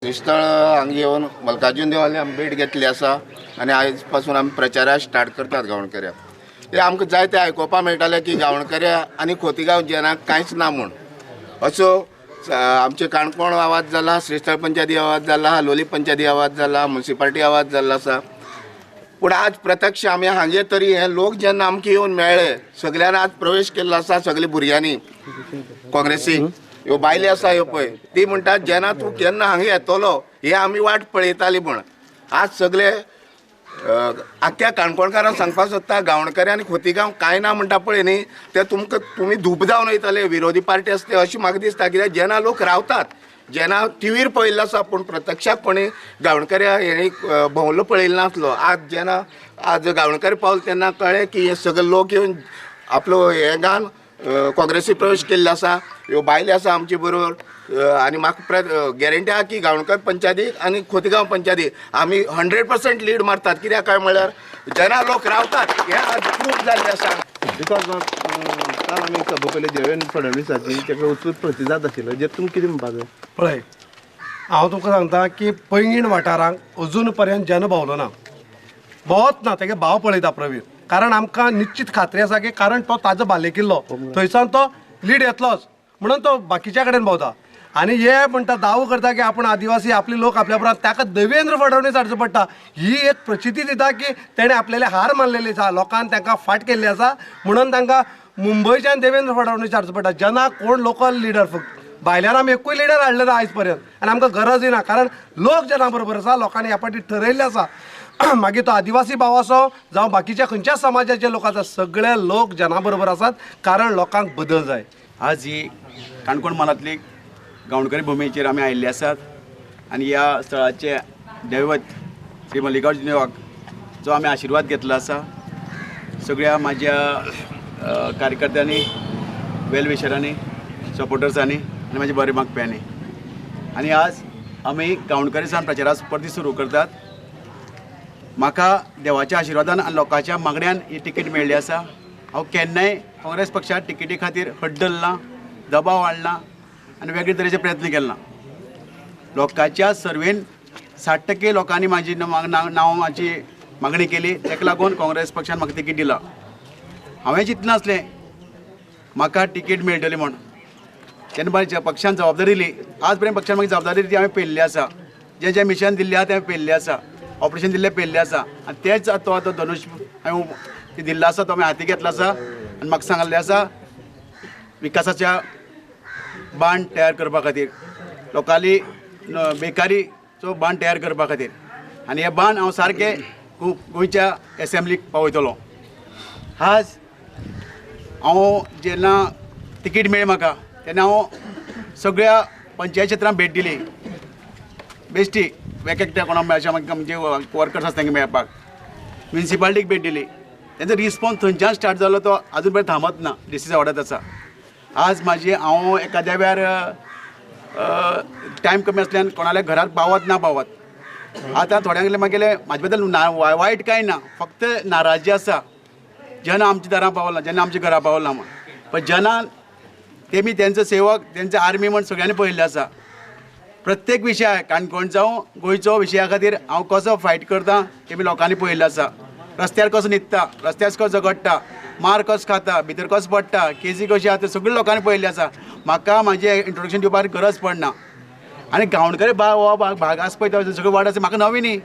श्रीस्थळ हांगा येवन मल्कार्जुन देवाली आमी भेट घेतली आसा आनी आयज पासून आमी प्रचाराक स्टार्ट करतात गांवणकऱ्या. ते आमकां जाय ते आयकुपाक मेळटालें की गांवणकऱ्या आनी खोतीगांव जेनाक कांयच ना म्हूण. असो आमचे काणकोण आवाज जाला, श्रीस्थळ पंचायती आवाज जाला, लोली पंचायती आवाज जाला, म्युनिसिपालिटी आवाज जाल्लो आसा. पूण आज प्रत्यक्ष आमी हांगे तरी हे लोक जेन्ना आमकां येवन मेळ्ळे, सगळ्यांनी आज प्रवेश केल्लो आसा. सगळीं भुरग्यांनी काँग्रेसीक ह्यो बायले आसा ह्यो पळय, ती म्हणटात जेन्ना तूं केन्ना हांगा येतलो हे आमी वाट पळयताली म्हण. आज सगळे आख्ख्या काणकोणकारांक सांगपाक सोदता, गांवणकऱ्या आनी खोतीगांव कांय ना म्हणटा पळय न्ही, ते तुमी धूप जावन वयतले, विरोधी पार्टी आसता ते अशें म्हाका दिसता. कित्याक जेन्ना लोक रावतात, जेन्ना टीव्हीर पळयल्लो आसा पूण प्रत्यक्षाक कोणी गांवणकऱ्या हेणी भोंवलो पळयलो नासलो. आज गांवणकर पावले तेन्ना कळ्ळें की हे सगळे लोक येवन आपलो हे घाल काँग्रेसी प्रवेश केल्लो आसा. ह्यो बायले आसा आमचे बरोबर आनी म्हाका गॅरंटी आहा की गांवणकर पंचायतीक आनी खोतीगांव पंचायतीक आमी 100% लीड मारतात. कित्याक काय म्हळ्यार जेन्ना लोक रावतात हे आज प्रूफ जाल्लें आसा. बिकॉज काल आमी सभा पयली देवेंद्र फडणवीसाची ताका उत्स्फूर्त प्रतिसाद आशिल्लो, जे तुमकां कितें म्हणपाक जाय? पळय, हांव तुमकां सांगता की पैंगीण वाठारांक अजून पर्यंत जन भोंवलो ना, भोंवत ना. तेगे भाव पळयता प्रवीण, कारण आमकां निश्चित खात्री आसा की कारण तो ताजो बालेकिल्लो, थंयसान तो लीड येतलोच म्हणून तो बाकीच्या कडेन भोंवता. आनी हे म्हणटा दावो करता की आपूण आदिवासी, आपले लोक आपल्या बरोबर, ताका देवेंद्र फडणवीस हाडचो पडटा. ही एक प्रचिती दिता की तेणें आपल्याले हार मानलेली आसा, लोकांन तांकां फाट केल्ली आसा, म्हणून तांकां मुंबयच्यान देवेंद्र फडणवीस हाडचो पडटा. जेन्ना कोण लोकल लिडर, फक्त भायल्यान आमी एकूय लिडर हाडले ना आयज पर्यंत, आनी आमकां गरजूय ना, कारण लोक जेन्ना बरोबर आसा, लोकांनी ह्या फाटी ठरयल्लें आसा. मागीर तो आदिवासी भाव आसो जावं बाकीच्या खंयच्या समाजाचे लोक आसा, सगळे लोक जना बरोबर आसात, कारण लोकांक बदल जाय. आज ही काणकोण म्हालांतली गांवणकरी भुमीचेर आमी आयिल्ले आसात आनी ह्या स्थळाचे दैवत श्री मल्लिकार्जुन देवाक जो आमी आशिर्वाद घेतलो आसा, सगळ्या म्हाज्या कार्यकर्त्यांनी, वेलविशरांनी, सपोर्टर्सांनी आनी म्हाज्या बरे मागप्यांनी. आनी आज आमी गांवणकरीसान प्रचाराक परती सुरू करतात. म्हाका देवाच्या आशिर्वादान आनी लोकांच्या मागण्यान ही तिकेट मेळ्ळी आसा. हांव केन्नाय काँग्रेस पक्षाक तिकेटी खातीर हड्डल ना, दबाव हाडना आनी वेगळे तरेचे प्रयत्न केले ना. लोकांच्या सर्वेन 60% लोकांनी म्हाजी नांवाची मागणी केली, ताका लागून काँग्रेस पक्षान म्हाका तिकेट दिला. हांवें चिंतलें नासलें म्हाका तिकेट मेळटली म्हूण. तेन्ना पक्षान जबाबदारी दिली. आज पर्यंत पक्षान म्हाका जबाबदारी ती हांवें पेल्ली आसा. जें मिशन दिल्लें आसा तें पेल्लें आसा, ऑपरेशन दिल्लें पेल्लें आसा, आनी तेच तो आतां धनुश हांवें दिल्लो आसा, तो हांवें हाती घेतलो आसा. आनी म्हाका सांगलें आसा विकासाच्या बांड तयार करपा खातीर, लोकांली बेकारीचो बांड तयार करपा खातीर. आनी हे बांड हांव सारके गोंयच्या एसेंब्लीक पावयतलो. आज हांव जेन्ना तिकीट मेळ्ळी म्हाका तेन्ना हांव सगळ्या पंचायत क्षेत्रांत भेट दिली. बेश्टी वेगवेगळ्या कोणाक मेळच्या म्हणजे वर्कर्स आसा तांकां मेळपाक. म्युनिसिपालिटीक भेट दिली. तेंचो रिस्पॉन्स थंयच्यान स्टार्ट जालो, तो आजून पर्यंत थांबत ना, डिसीज वाडत आसा. आज हांव एखाद्या वेळार टायम कमी आसल्यान कोणाल्या घरांत पावत ना पावत. आतां थोड्यांक म्हागेलें म्हाजे बद्दल वायट कांय ना, फक्त नाराजी आसा जेन्ना आमच्या दारां पावला, जेन्ना आमच्या घरा पावला म्हण. पण जेन्ना तेमी तेंचो सेवक, तेंचो आर्मी म्हण सगळ्यांनी पळयल्लें आसा. प्रत्येक विशया काणकोण जावं गोंयचो विशया खातीर हांव कसो फायट करता तेमी लोकांनी पळयल्लें आसा. रस्त्यार कसो न्हिदता, रस्त्यार कसो झगडटा, मार कसो खाता, भितर कसो पडटा, केसी कशी आसा, सगळ्या लोकांनी पळयल्लें आसा. म्हाका म्हाजें इंट्रोडक्शन दिवपाक गरज पडना. आनी गांवणकरी भाग आसा पळय तो सगळे वार्ड आसा म्हाका नवी न्ही.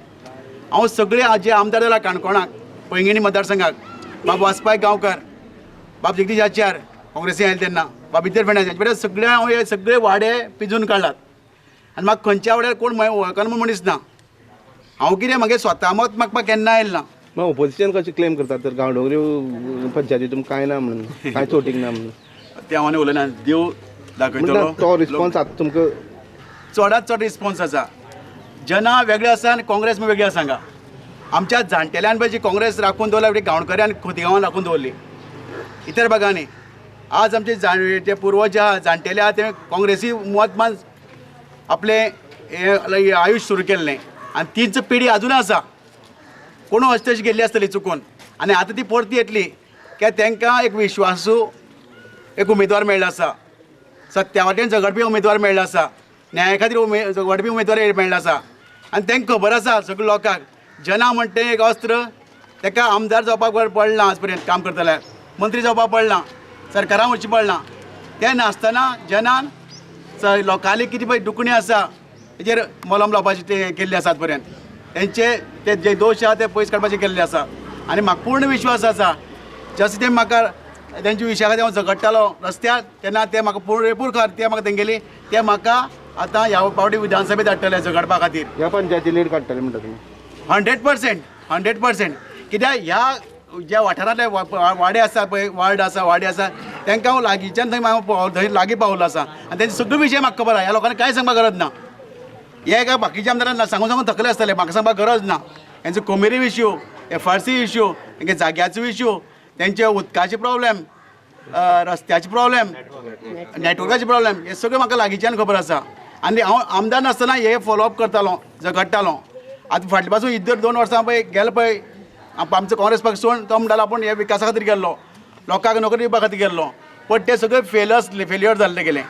हांव सगळे जे आमदार जाला काणकोणाक, पैंगिणी मतदारसंघाक, बाब वासपाय गांवकर, बाब जगदीश आचार काँग्रेसीन आयले तेन्ना, बाब इतर फेण्या, हेजे कडेन सगळे हांव हे सगळे वाडे पिंजून काडलात. आनी म्हाका खंयच्या वाड्यार कोण वळखना म्हूण मनीस ना. हांव कितें म्हागे स्वता मत मागपाक केन्ना आयलें ना. मग ओपोजिशन कशें क्लेम करतात तर गांवडोंगरी पंचायती तुमकां कांय ना म्हणून, कांय चोटींग ना म्हणून? ते हांव उलयना, देव दाखयतलो. तो रिस्पॉन्स आतां तुमकां चडांत चड रिस्पॉन्स आसा. जना वेगळे आसा आनी काँग्रेस वेगळी आसा. हांगा आमच्या जाणटेल्यान पळय जी काँग्रेस राखून दवरल्या गांवणकरी आनी खोतीगांवान राखून दवरली. इतर भागांनी आज आमचे जे पुर्वज आहा, जाणटेले आहा, ते काँग्रेसी मत मान आपले आयुश्य सुरू केल्लें आनी तीच पिढी अजूनय आसा. कोण अशी गेल्ली आसतली चुकून, आनी आतां ती परती येतली कित्याक तांकां एक विश्वासू एक उमेदवार मेळ्ळो आसा, सत्या वाटेन झगडपी उमेदवार मेळ्ळो आसा. न्याया खातीर झगडपी उमेदवार मेळ्ळा आसा आनी तांकां खबर आसा सगळ्या लोकांक जना म्हणटा तें एक अस्त्र ताका आमदार जावपाक पडना आज पर्यंत काम करतल्यार मंत्री जावपाक पडना सरकारान वचचें पडना तें नासतना जनान लोकांली कितें पळय दुखणी आसा तेजेर मलम लावपाचें तें केल्लें आसा आज पर्यंत तेंचे ते जे दोश आसा ते पयस काडपाचें केल्लें आसा आनी म्हाका पूर्ण विश्वास आसा जशें ते म्हाका तेंच्या विशया खातीर हांव झगडटालो रस्त्यार तेन्ना ते म्हाका पुरेपूर ते म्हाका तेंगेली ते म्हाका आतां ह्या फावटी विधानसभेत धाडटले झगडपा खातीर ह्या पंचायती लीड काडटले म्हणटा तुमी 100% कित्याक ह्या ज्या वाठारांतले वाडे आसा पळय वाडे आसा तांकां हांव लागींच्यान थंय लागीं पावलो आसा आनी तेंचे सगळे विशय म्हाका खबर आहा ह्या लोकांनी कांय सांगपाक गरज ना हे एका बाकीच्या आमदारांना सांगून थकले आसतले म्हाका सांगपाक गरज ना हेंचो कोमेरी इश्यू FRC इश्यू तेंगे जाग्याचो इश्यू तेंचे उदकाचे प्रॉब्लेम रस्त्याचे प्रॉब्लेम नेटवर्काचे प्रॉब्लेम हे सगळें म्हाका लागींच्यान खबर आसा आनी हांव आमदार नासतना हे फॉलोअप करतालो झगडटालो आतां फाटल्या पासून इतर 2 वर्सां पळय गेलो पळय आमचो काँग्रेस पक्ष सोडून तो म्हणटालो आपूण हे विकासा खातीर गेल्लो लोकांक नोकरी दिवपा खातीर गेल्लो पण ते सगळे फेल्युअर जाल्ले गेले